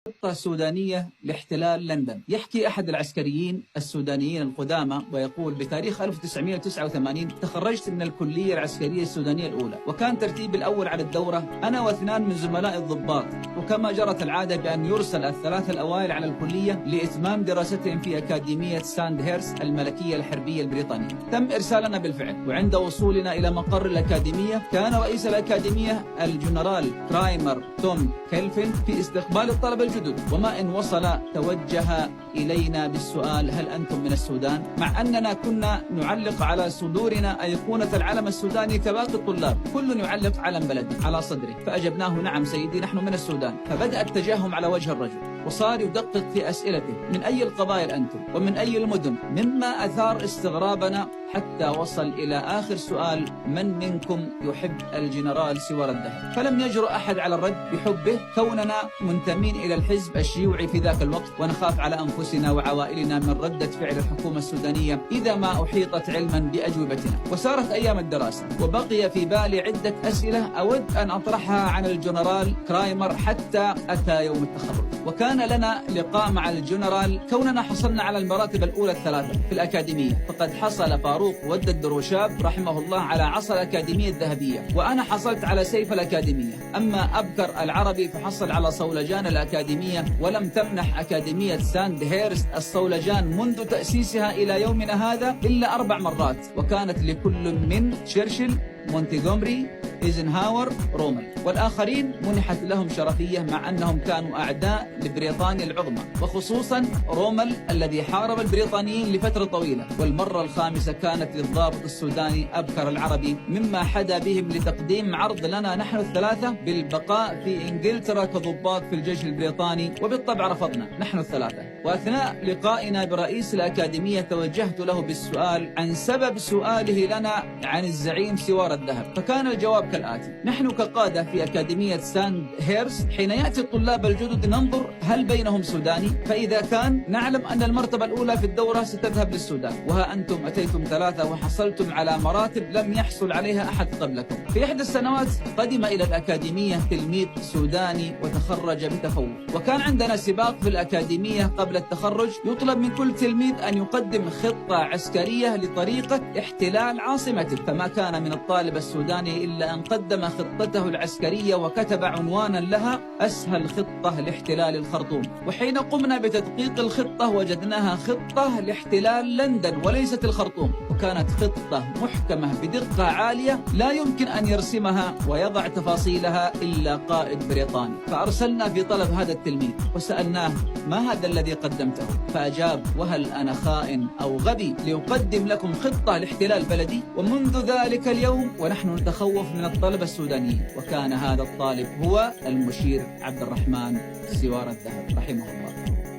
خطة سودانية لاحتلال لندن. يحكي أحد العسكريين السودانيين القدامى ويقول: بتاريخ 1989 تخرجت من الكلية العسكرية السودانية الأولى، وكان ترتيبي الأول على الدورة أنا واثنان من زملاء الضباط، وكما جرت العادة بأن يرسل الثلاثة الأوائل على الكلية لإتمام دراستهم في أكاديمية ساندهيرست الملكية الحربية البريطانية. تم إرسالنا بالفعل، وعند وصولنا إلى مقر الأكاديمية كان رئيس الأكاديمية الجنرال كرايمر توم كيلفن في استقبال الطلبة الجدد، وما إن وصل توجه إلينا بالسؤال: هل أنتم من السودان؟ مع أننا كنا نعلق على صدورنا أيقونة العلم السوداني كباقي الطلاب، كل يعلق علم بلده على صدره، فأجبناه: نعم سيدي، نحن من السودان. فبدأ التجهم على وجه الرجل، وصار يدقق في أسئلته: من أي القبائل أنتم؟ ومن أي المدن؟ مما أثار استغرابنا حتى وصل إلى آخر سؤال: من منكم يحب الجنرال سوار الدهب؟ فلم يجرؤ أحد على الرد بحبه، كوننا منتمين إلى الحزب الشيوعي في ذاك الوقت، ونخاف على أنفسنا وعوائلنا من ردة فعل الحكومة السودانية إذا ما أحيطت علما بأجوبتنا. وسارت أيام الدراسة، وبقي في بالي عدة أسئلة أود أن أطرحها عن الجنرال كرايمر حتى أتى يوم التخرج. وكان لنا لقاء مع الجنرال كوننا حصلنا على المراتب الأولى الثلاثة في الأكاديمية، فقد حصل فاروق ود الدروشاب رحمه الله على عصا الأكاديمية الذهبية، وأنا حصلت على سيف الأكاديمية. أما أبكر العربي فحصل على صولجان الأكاديمية، ولم تمنح أكاديمية ساندهيرست الصولجان منذ تأسيسها إلى يومنا هذا إلا 4 مرات، وكانت لكل من تشرشل، مونتيغومري، إيزنهاور، رومل، والآخرين منحت لهم شرفية مع أنهم كانوا أعداء لبريطانيا العظمى، وخصوصا رومل الذي حارب البريطانيين لفترة طويلة. والمرة الخامسة كانت للضابط السوداني أبكر العربي، مما حدا بهم لتقديم عرض لنا نحن الثلاثة بالبقاء في إنجلترا كضباط في الجيش البريطاني، وبالطبع رفضنا نحن الثلاثة. وأثناء لقائنا برئيس الأكاديمية توجهت له بالسؤال عن سبب سؤاله لنا عن الزعيم سوار الدهب، فكان الجواب كالآتي: نحن كقادة في أكاديمية ساندهيرست حين يأتي الطلاب الجدد ننظر هل بينهم سوداني، فإذا كان نعلم أن المرتبة الأولى في الدورة ستذهب للسودان، وها أنتم أتيتم 3 وحصلتم على مراتب لم يحصل عليها أحد قبلكم. في إحدى السنوات قدم إلى الأكاديمية تلميذ سوداني وتخرج بتفوق، وكان عندنا سباق في الأكاديمية قبل التخرج يطلب من كل تلميذ أن يقدم خطة عسكرية لطريقة احتلال عاصمته، فما كان من الطالب السوداني إلا أن قدم خطته العسكرية وكتب عنوانا لها: أسهل خطة لاحتلال الخرطوم. وحين قمنا بتدقيق الخطة وجدناها خطة لاحتلال لندن وليست الخرطوم، وكانت خطة محكمة بدقة عالية لا يمكن أن يرسمها ويضع تفاصيلها إلا قائد بريطاني. فأرسلنا في طلب هذا التلميذ وسألناه: ما هذا الذي قدمته؟ فأجاب: وهل أنا خائن أو غبي لأقدم لكم خطة لاحتلال بلدي؟ ومنذ ذلك اليوم ونحن نتخوف من الطلبة السودانيين. وكان هذا الطالب هو المشير عبد الرحمن سوار الدهب رحمه الله.